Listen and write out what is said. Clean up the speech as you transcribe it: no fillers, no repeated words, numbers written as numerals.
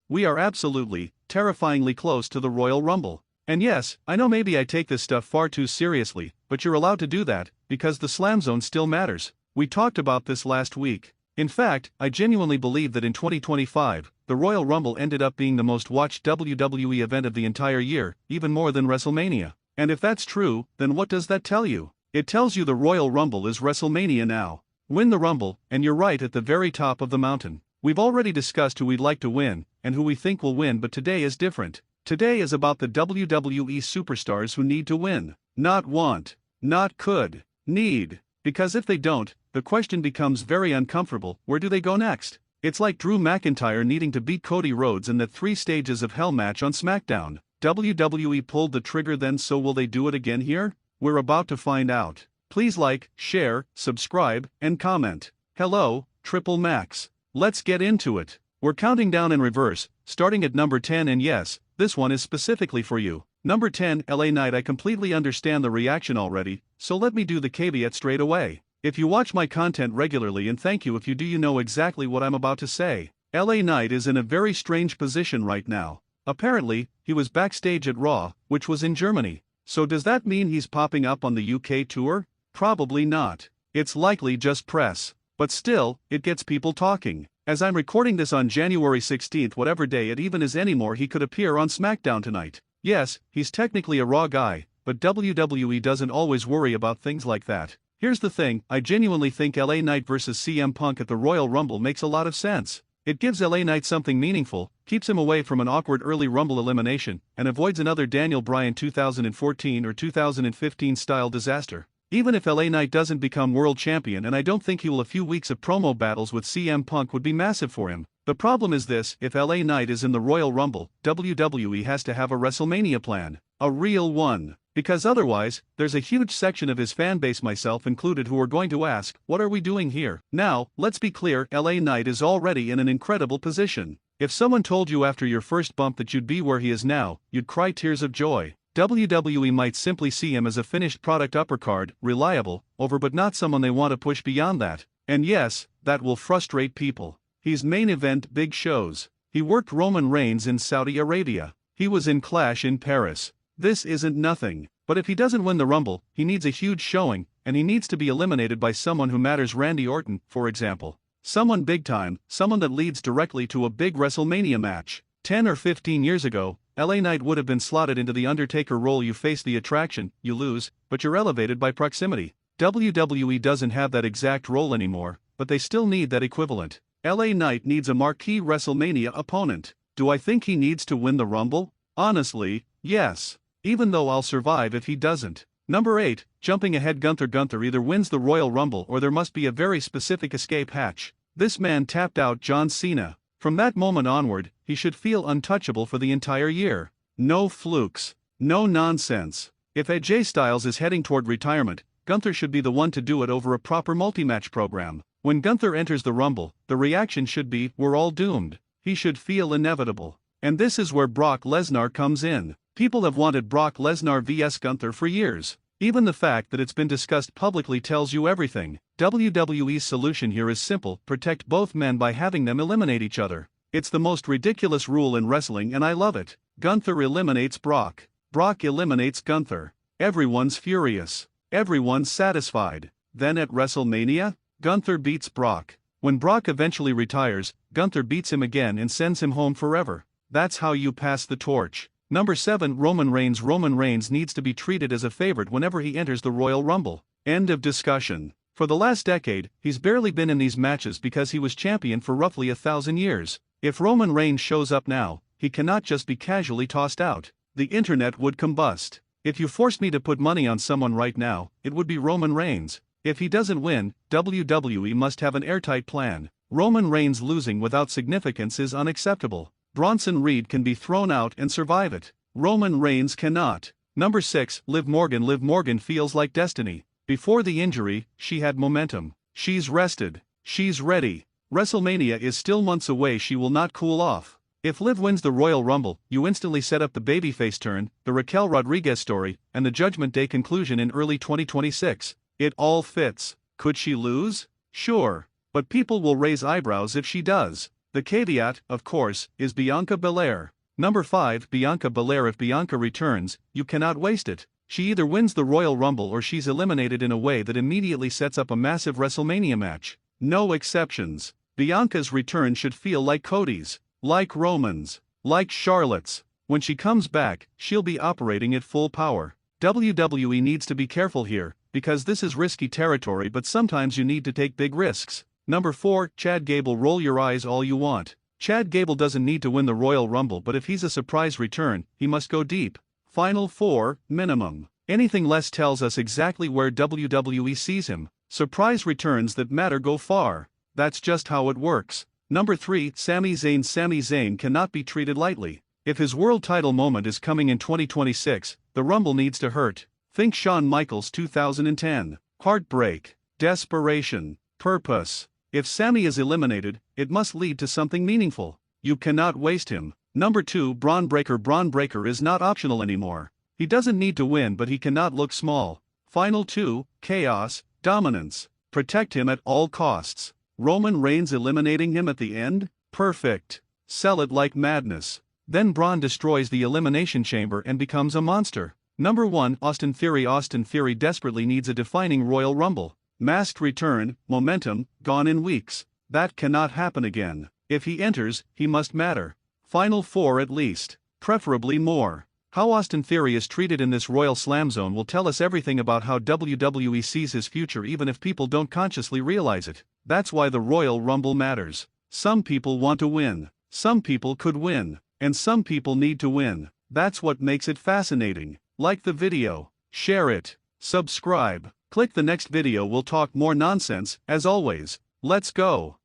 we are absolutely, terrifyingly close to the Royal Rumble. And yes, I know maybe I take this stuff far too seriously, but you're allowed to do that, because the Slam Zone still matters. We talked about this last week. In fact, I genuinely believe that in 2025, the Royal Rumble ended up being the most watched WWE event of the entire year, even more than WrestleMania. And if that's true, then what does that tell you? It tells you the Royal Rumble is WrestleMania now. Win the Rumble, and you're right at the very top of the mountain. We've already discussed who we'd like to win, and who we think will win, but today is different. Today is about the WWE superstars who need to win. Not want, not could, need. Because if they don't, the question becomes very uncomfortable: where do they go next? It's like Drew McIntyre needing to beat Cody Rhodes in the 3 Stages of Hell match on SmackDown. WWE pulled the trigger then, so will they do it again here? We're about to find out. Please like, share, subscribe, and comment. Hello, Triple Max. Let's get into it. We're counting down in reverse, starting at number 10, and yes, this one is specifically for you. Number 10, LA Knight. I completely understand the reaction already, so let me do the caveat straight away. If you watch my content regularly, and thank you if you do, you know exactly what I'm about to say. LA Knight is in a very strange position right now. Apparently, he was backstage at Raw, which was in Germany. So does that mean he's popping up on the UK tour? Probably not. It's likely just press. But still, it gets people talking. As I'm recording this on January 16th, whatever day it even is anymore, he could appear on SmackDown tonight. Yes, he's technically a Raw guy, but WWE doesn't always worry about things like that. Here's the thing, I genuinely think LA Knight vs CM Punk at the Royal Rumble makes a lot of sense. It gives LA Knight something meaningful, keeps him away from an awkward early Rumble elimination, and avoids another Daniel Bryan 2014 or 2015 style disaster. Even if LA Knight doesn't become world champion, and I don't think he will, a few weeks of promo battles with CM Punk would be massive for him. The problem is this: if LA Knight is in the Royal Rumble, WWE has to have a WrestleMania plan. A real one. Because otherwise, there's a huge section of his fanbase, myself included, who are going to ask, what are we doing here? Now, let's be clear, LA Knight is already in an incredible position. If someone told you after your first bump that you'd be where he is now, you'd cry tears of joy. WWE might simply see him as a finished product, uppercard, reliable, over, but not someone they want to push beyond that. And yes, that will frustrate people. He's main event big shows. He worked Roman Reigns in Saudi Arabia. He was in Clash in Paris. This isn't nothing. But if he doesn't win the Rumble, he needs a huge showing, and he needs to be eliminated by someone who matters. Randy Orton, for example. Someone big time, someone that leads directly to a big WrestleMania match. 10 or 15 years ago, LA Knight would have been slotted into the Undertaker role. You face the attraction, you lose, but you're elevated by proximity. WWE doesn't have that exact role anymore, but they still need that equivalent. LA Knight needs a marquee WrestleMania opponent. Do I think he needs to win the Rumble? Honestly, yes. Even though I'll survive if he doesn't. Number 8, jumping ahead, Gunther. Gunther either wins the Royal Rumble or there must be a very specific escape hatch. This man tapped out John Cena. From that moment onward, he should feel untouchable for the entire year. No flukes. No nonsense. If AJ Styles is heading toward retirement, Gunther should be the one to do it over a proper multi-match program. When Gunther enters the Rumble, the reaction should be, we're all doomed. He should feel inevitable. And this is where Brock Lesnar comes in. People have wanted Brock Lesnar vs Gunther for years. Even the fact that it's been discussed publicly tells you everything. WWE's solution here is simple: protect both men by having them eliminate each other. It's the most ridiculous rule in wrestling, and I love it. Gunther eliminates Brock. Brock eliminates Gunther. Everyone's furious. Everyone's satisfied. Then at WrestleMania, Gunther beats Brock. When Brock eventually retires, Gunther beats him again and sends him home forever. That's how you pass the torch. Number 7, Roman Reigns. Roman Reigns needs to be treated as a favorite whenever he enters the Royal Rumble. End of discussion. For the last decade, he's barely been in these matches because he was champion for roughly 1,000 years. If Roman Reigns shows up now, he cannot just be casually tossed out. The internet would combust. If you forced me to put money on someone right now, it would be Roman Reigns. If he doesn't win, WWE must have an airtight plan. Roman Reigns losing without significance is unacceptable. Bronson Reed can be thrown out and survive it. Roman Reigns cannot. Number 6, Liv Morgan. Liv Morgan feels like destiny. Before the injury, she had momentum. She's rested. She's ready. WrestleMania is still months away. She will not cool off. If Liv wins the Royal Rumble, you instantly set up the babyface turn, the Raquel Rodriguez story, and the Judgment Day conclusion in early 2026. It all fits. Could she lose? Sure. But people will raise eyebrows if she does. The caveat, of course, is Bianca Belair. Number 5, Bianca Belair. If Bianca returns, you cannot waste it. She either wins the Royal Rumble or she's eliminated in a way that immediately sets up a massive WrestleMania match. No exceptions. Bianca's return should feel like Cody's, like Roman's, like Charlotte's. When she comes back, she'll be operating at full power. WWE needs to be careful here, because this is risky territory, but sometimes you need to take big risks. Number 4, Chad Gable. Roll your eyes all you want. Chad Gable doesn't need to win the Royal Rumble, but if he's a surprise return, he must go deep. Final 4, minimum. Anything less tells us exactly where WWE sees him. Surprise returns that matter go far. That's just how it works. Number 3, Sami Zayn. Sami Zayn cannot be treated lightly. If his world title moment is coming in 2026, the Rumble needs to hurt. Think Shawn Michaels 2010. Heartbreak, desperation, purpose. If Sami is eliminated, it must lead to something meaningful. You cannot waste him. Number 2, Braun Breaker. Braun Breaker is not optional anymore. He doesn't need to win, but he cannot look small. Final 2, chaos, dominance. Protect him at all costs. Roman Reigns eliminating him at the end? Perfect. Sell it like madness. Then Braun destroys the Elimination Chamber and becomes a monster. Number 1, Austin Theory. Austin Theory desperately needs a defining Royal Rumble. Masked return, momentum, gone in weeks. That cannot happen again. If he enters, he must matter. Final 4 at least. Preferably more. How Austin Theory is treated in this Royal Slam Zone will tell us everything about how WWE sees his future, even if people don't consciously realize it. That's why the Royal Rumble matters. Some people want to win. Some people could win. And some people need to win. That's what makes it fascinating. Like the video. Share it. Subscribe. Click the next video. We'll talk more nonsense. As always, let's go.